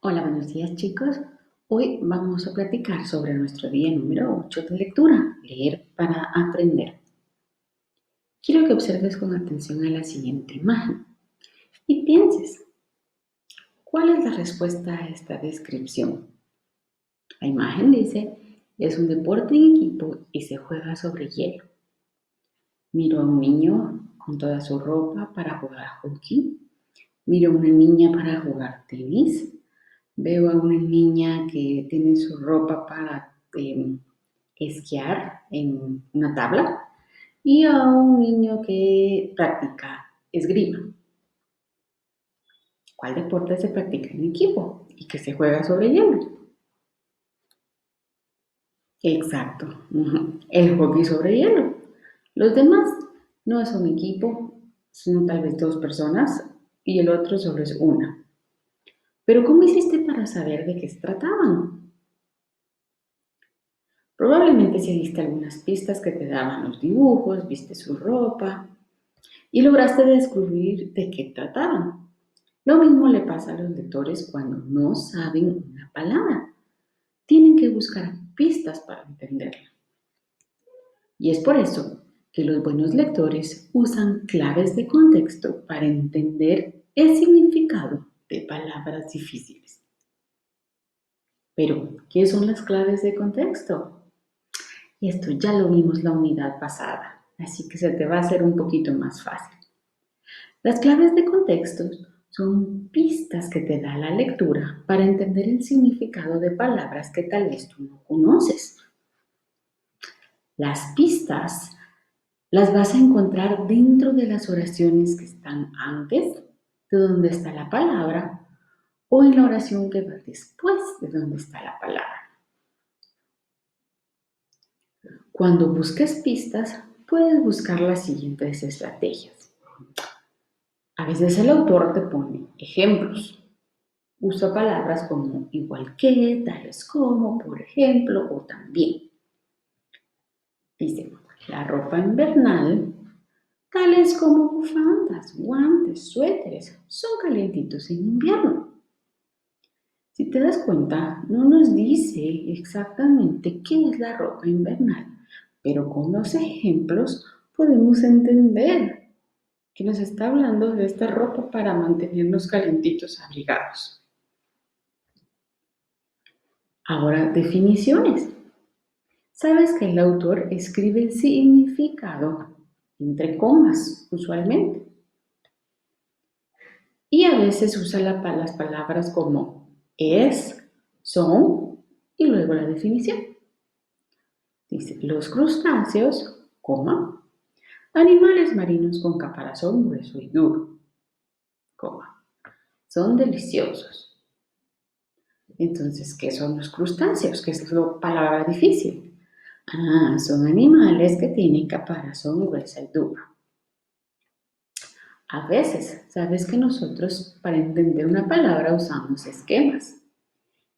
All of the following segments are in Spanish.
Hola, buenos días chicos. Hoy vamos a platicar sobre nuestro día número 8 de lectura, leer para aprender. Quiero que observes con atención a la siguiente imagen y pienses, ¿cuál es la respuesta a esta descripción? La imagen dice, es un deporte en equipo y se juega sobre hielo. Miro a un niño con toda su ropa para jugar hockey. Miro a una niña para jugar tenis. Veo a una niña que tiene su ropa para esquiar en una tabla y a un niño que practica esgrima. ¿Cuál deporte se practica en equipo y que se juega sobre hielo? Exacto, el hockey sobre hielo. Los demás no es un equipo, sino tal vez dos personas y el otro solo es una. Pero ¿cómo hiciste para saber de qué se trataban? Probablemente seguiste algunas pistas que te daban los dibujos, viste su ropa y lograste descubrir de qué trataban. Lo mismo le pasa a los lectores cuando no saben una palabra. Tienen que buscar pistas para entenderla. Y es por eso que los buenos lectores usan claves de contexto para entender el significado de palabras difíciles. Pero, ¿qué son las claves de contexto? Esto ya lo vimos la unidad pasada, así que se te va a hacer un poquito más fácil. Las claves de contexto son pistas que te da la lectura para entender el significado de palabras que tal vez tú no conoces. Las pistas las vas a encontrar dentro de las oraciones que están antes de donde está la palabra o en la oración que va después de donde está la palabra. Cuando busques pistas, puedes buscar las siguientes estrategias. A veces el autor te pone ejemplos. Usa palabras como igual que, tales como, por ejemplo o también. Dice, la ropa invernal, tales como bufandas, guantes, suéteres, son calientitos en invierno. Si te das cuenta, no nos dice exactamente qué es la ropa invernal, pero con los ejemplos podemos entender que nos está hablando de esta ropa para mantenernos calientitos abrigados. Ahora, definiciones. Sabes que el autor escribe el significado entre comas, usualmente. Y a veces usa las palabras como es, son y luego la definición. Dice, los crustáceos, coma, animales marinos con caparazón grueso y duro, coma, son deliciosos. Entonces, ¿qué son los crustáceos? ¿Qué es la palabra difícil? Son animales que tienen caparazón gruesa y dura. A veces, sabes que nosotros para entender una palabra usamos esquemas.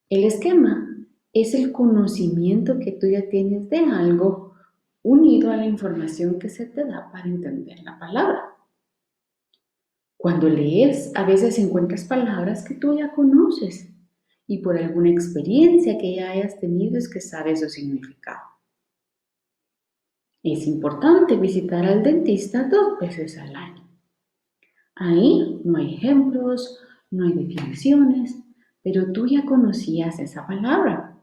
El esquema es el conocimiento que tú ya tienes de algo unido a la información que se te da para entender la palabra. Cuando lees, a veces encuentras palabras que tú ya conoces y por alguna experiencia que ya hayas tenido es que sabes su significado. Es importante visitar al dentista 2 veces al año. Ahí no hay ejemplos, no hay definiciones, pero tú ya conocías esa palabra.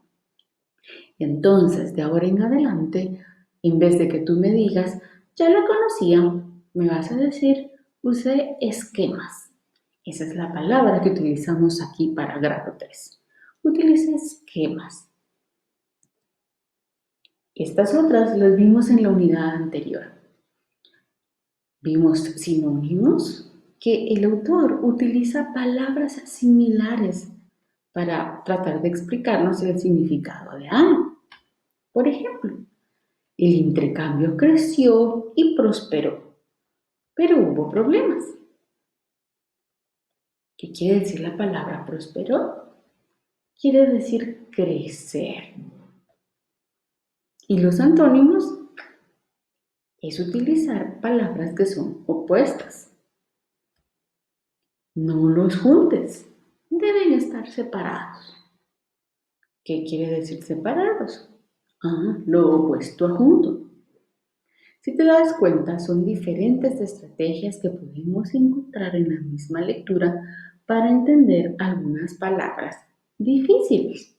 Entonces, de ahora en adelante, en vez de que tú me digas, ya la conocía, me vas a decir, usé esquemas. Esa es la palabra que utilizamos aquí para grado 3. Utilice esquemas. Estas otras las vimos en la unidad anterior. Vimos sinónimos, que el autor utiliza palabras similares para tratar de explicarnos el significado de algo. Por ejemplo, el intercambio creció y prosperó, pero hubo problemas. ¿Qué quiere decir la palabra prosperó? Quiere decir crecer. Y los antónimos es utilizar palabras que son opuestas. No los juntes, deben estar estar separados. ¿Qué quiere decir separados? Lo opuesto a junto. Si te das cuenta, son diferentes estrategias que podemos encontrar en la misma lectura para entender algunas palabras difíciles.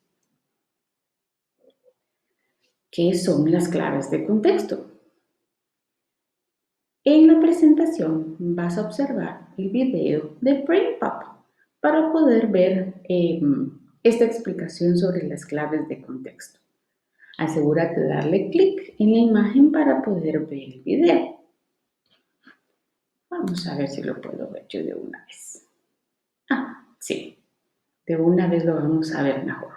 ¿Qué son las claves de contexto? En la presentación vas a observar el video de Brain Pop para poder ver esta explicación sobre las claves de contexto. Asegúrate de darle clic en la imagen para poder ver el video. Vamos a ver si lo puedo ver yo de una vez. Sí, de una vez lo vamos a ver mejor.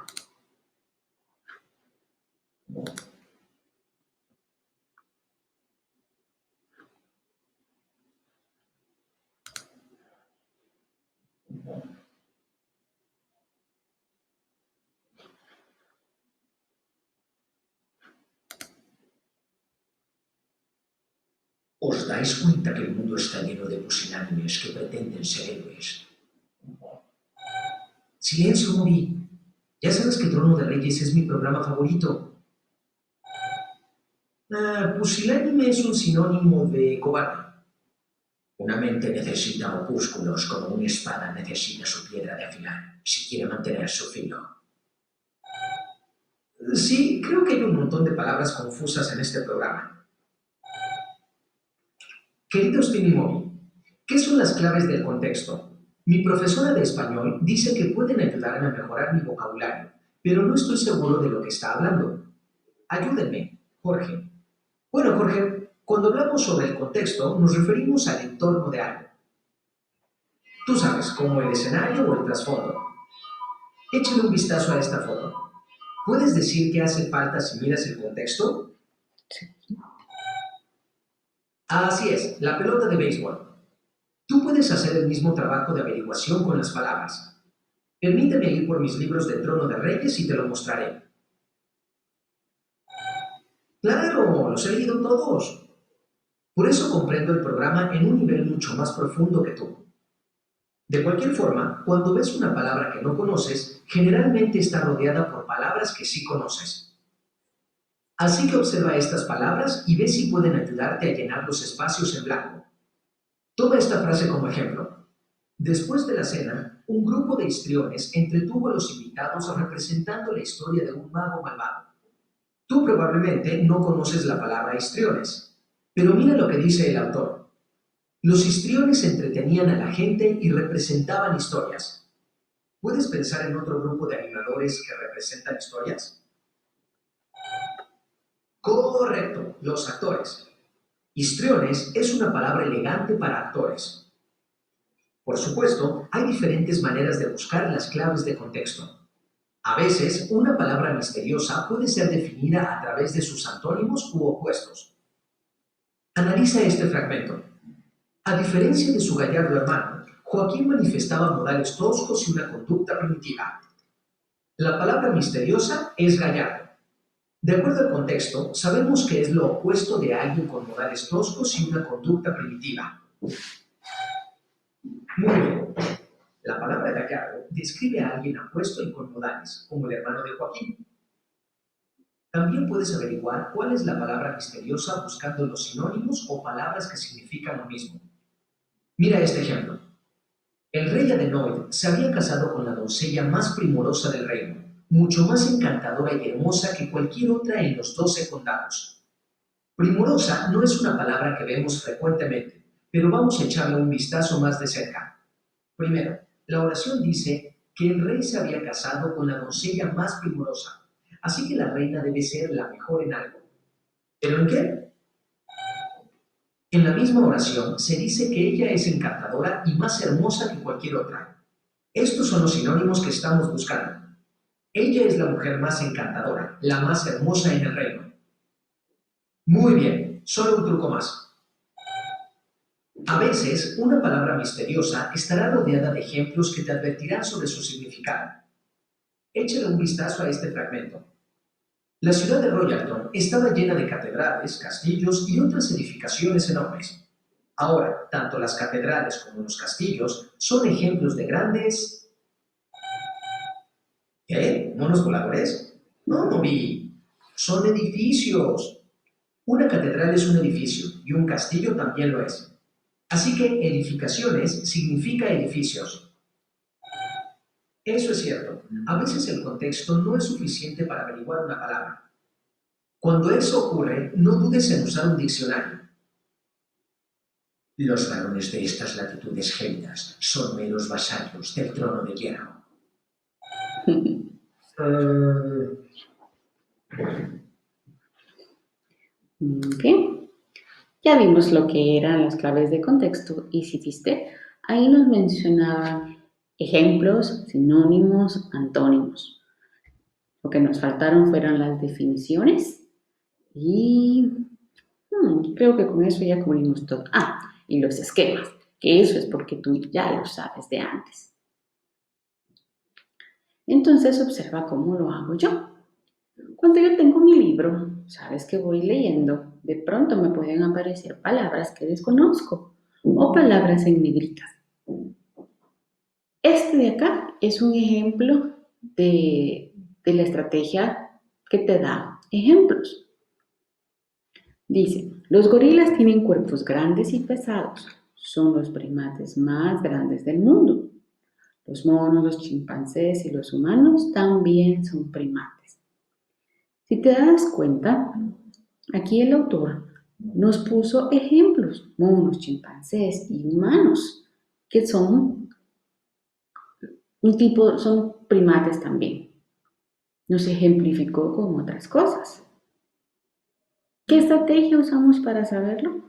¿Os dais cuenta que el mundo está lleno de pusilánimes que pretenden ser héroes? Silencio, Mori. Ya sabes que Trono de Reyes es mi programa favorito. Pusilánime es un sinónimo de cobarde. Una mente necesita opúsculos como una espada necesita su piedra de afilar si quiere mantener su filo. Sí, creo que hay un montón de palabras confusas en este programa. Queridos Tim y Mori, ¿qué son las claves del contexto? Mi profesora de español dice que pueden ayudarme a mejorar mi vocabulario, pero no estoy seguro de lo que está hablando. Ayúdenme, Jorge. Bueno, Jorge, cuando hablamos sobre el contexto, nos referimos al entorno de algo. Tú sabes, como el escenario o el trasfondo. Échale un vistazo a esta foto. ¿Puedes decir qué hace falta si miras el contexto? Sí. Así es, la pelota de béisbol. Tú puedes hacer el mismo trabajo de averiguación con las palabras. Permíteme ir por mis libros de Trono de Reyes y te lo mostraré. Claro, los he leído todos. Por eso comprendo el programa en un nivel mucho más profundo que tú. De cualquier forma, cuando ves una palabra que no conoces, generalmente está rodeada por palabras que sí conoces. Así que observa estas palabras y ve si pueden ayudarte a llenar los espacios en blanco. Toma esta frase como ejemplo. Después de la cena, un grupo de histriones entretuvo a los invitados representando la historia de un mago malvado. Tú probablemente no conoces la palabra histriones, pero mira lo que dice el autor. Los histriones entretenían a la gente y representaban historias. ¿Puedes pensar en otro grupo de animadores que representan historias? Correcto, los actores. Histriones es una palabra elegante para actores. Por supuesto, hay diferentes maneras de buscar las claves de contexto. A veces, una palabra misteriosa puede ser definida a través de sus antónimos u opuestos. Analiza este fragmento. A diferencia de su gallardo hermano, Joaquín manifestaba modales toscos y una conducta primitiva. La palabra misteriosa es gallardo. De acuerdo al contexto, sabemos que es lo opuesto de alguien con modales toscos y una conducta primitiva. Muy bien. La palabra gallardo describe a alguien apuesto y con modales, como el hermano de Joaquín. También puedes averiguar cuál es la palabra misteriosa buscando los sinónimos o palabras que significan lo mismo. Mira este ejemplo. El rey Adenoid se había casado con la doncella más primorosa del reino, mucho más encantadora y hermosa que cualquier otra en los 12 condados. Primorosa no es una palabra que vemos frecuentemente, pero vamos a echarle un vistazo más de cerca. Primero, la oración dice que el rey se había casado con la doncella más primorosa, así que la reina debe ser la mejor en algo. ¿Pero en qué? En la misma oración se dice que ella es encantadora y más hermosa que cualquier otra. Estos son los sinónimos que estamos buscando. Ella es la mujer más encantadora, la más hermosa en el reino. Muy bien, solo un truco más. A veces, una palabra misteriosa estará rodeada de ejemplos que te advertirán sobre su significado. Échale un vistazo a este fragmento. La ciudad de Royalton estaba llena de catedrales, castillos y otras edificaciones enormes. Ahora, tanto las catedrales como los castillos son ejemplos de grandes... ¿Qué? ¿Monos voladores? No, no vi. Son edificios. Una catedral es un edificio y un castillo también lo es. Así que edificaciones significa edificios. Eso es cierto. A veces el contexto no es suficiente para averiguar una palabra. Cuando eso ocurre, no dudes en usar un diccionario. Los varones de estas latitudes gélidas son meros vasallos del trono de hierro. Ok, ya vimos lo que eran las claves de contexto y si viste, ahí nos mencionaba ejemplos, sinónimos, antónimos. Lo que nos faltaron fueron las definiciones y creo que con eso ya cubrimos todo. Ah, y los esquemas, que eso es porque tú ya lo sabes de antes. Entonces observa cómo lo hago yo. Cuando yo tengo mi libro, sabes que voy leyendo, de pronto me pueden aparecer palabras que desconozco o palabras en negritas. Este de acá es un ejemplo de la estrategia que te da ejemplos. Dice, los gorilas tienen cuerpos grandes y pesados. Son los primates más grandes del mundo. Los monos, los chimpancés y los humanos también son primates. Si te das cuenta, aquí el autor nos puso ejemplos, monos, chimpancés y humanos, que son son primates también. Nos ejemplificó con otras cosas. ¿Qué estrategia usamos para saberlo?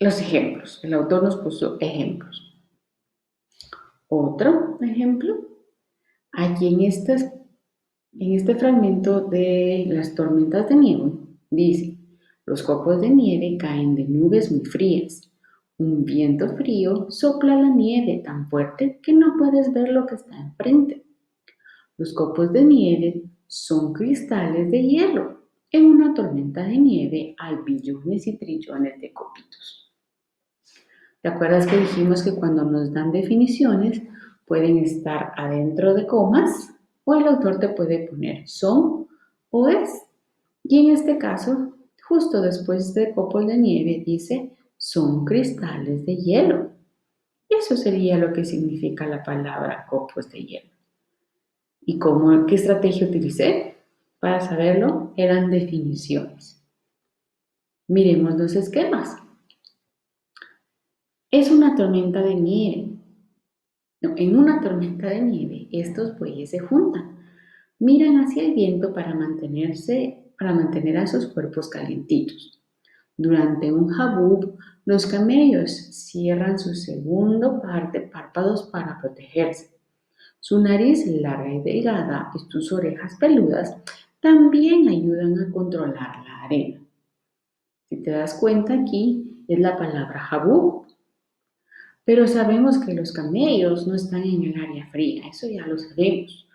Los ejemplos. El autor nos puso ejemplos. Otro ejemplo, aquí en este fragmento de las tormentas de nieve, dice, los copos de nieve caen de nubes muy frías. Un viento frío sopla la nieve tan fuerte que no puedes ver lo que está enfrente. Los copos de nieve son cristales de hielo. En una tormenta de nieve hay billones y trillones de copitos. ¿Te acuerdas que dijimos que cuando nos dan definiciones pueden estar adentro de comas o el autor te puede poner son o es? Y en este caso, justo después de copos de nieve dice son cristales de hielo. Eso sería lo que significa la palabra copos de hielo. ¿Y qué estrategia utilicé? Para saberlo, eran definiciones. Miremos los esquemas. Es una tormenta de nieve. No, en una tormenta de nieve, estos bueyes se juntan. Miran hacia el viento para mantener a sus cuerpos calientitos. Durante un jabub, los camellos cierran su segundo par de párpados para protegerse. Su nariz larga y delgada y sus orejas peludas también ayudan a controlar la arena. Si te das cuenta aquí es la palabra jabú. Pero sabemos que los camellos no están en el área fría, eso ya lo sabemos.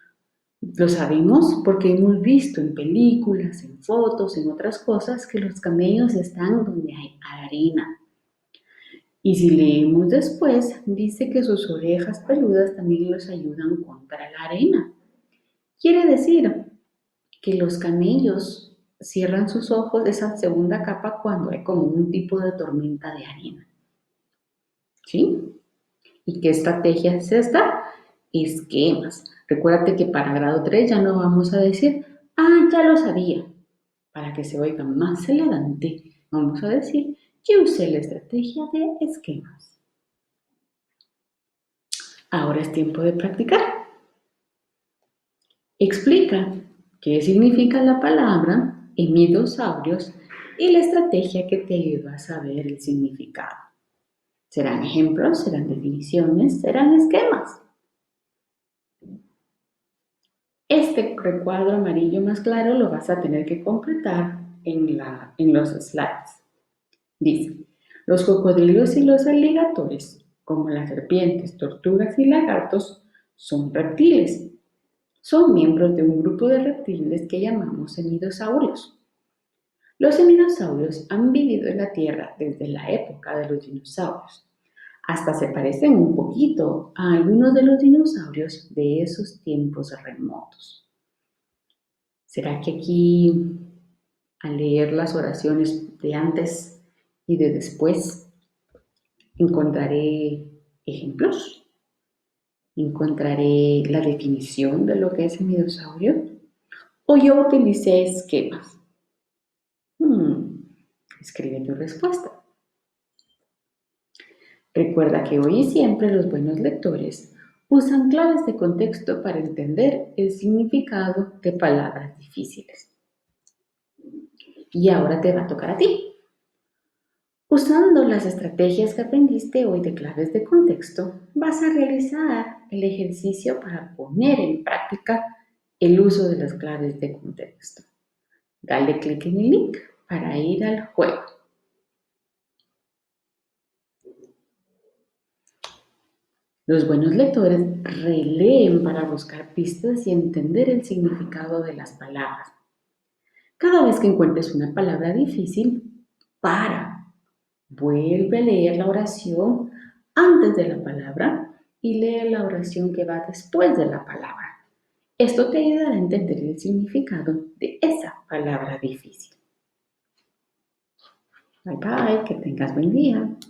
Lo sabemos porque hemos visto en películas, en fotos, en otras cosas que los camellos están donde hay arena. Y si leemos después, dice que sus orejas peludas también los ayudan contra la arena. Quiere decir que los camellos cierran sus ojos de esa segunda capa cuando hay como un tipo de tormenta de arena. ¿Sí? ¿Y qué estrategia es esta? Esquemas. Recuérdate que para grado 3 ya no vamos a decir, ya lo sabía. Para que se oiga más elegante, vamos a decir, yo usé la estrategia de esquemas. Ahora es tiempo de practicar. Explica qué significa la palabra hemidosaurios y la estrategia que te ayuda a saber el significado. ¿Serán ejemplos? ¿Serán definiciones? ¿Serán esquemas? Este recuadro amarillo más claro lo vas a tener que completar en los slides. Dice, los cocodrilos y los aligatores, como las serpientes, tortugas y lagartos, son reptiles. Son miembros de un grupo de reptiles que llamamos semidosaurios. Los semidosaurios han vivido en la Tierra desde la época de los dinosaurios. Hasta se parecen un poquito a algunos de los dinosaurios de esos tiempos remotos. ¿Será que aquí, al leer las oraciones de antes y de después, encontraré ejemplos? ¿Encontraré la definición de lo que es un dinosaurio? ¿O yo utilicé esquemas? Escribe tu respuesta. Recuerda que hoy y siempre los buenos lectores usan claves de contexto para entender el significado de palabras difíciles. Y ahora te va a tocar a ti. Usando las estrategias que aprendiste hoy de claves de contexto, vas a realizar el ejercicio para poner en práctica el uso de las claves de contexto. Dale clic en el link para ir al juego. Los buenos lectores releen para buscar pistas y entender el significado de las palabras. Cada vez que encuentres una palabra difícil, vuelve a leer la oración antes de la palabra y lee la oración que va después de la palabra. Esto te ayudará a entender el significado de esa palabra difícil. Bye bye, que tengas buen día.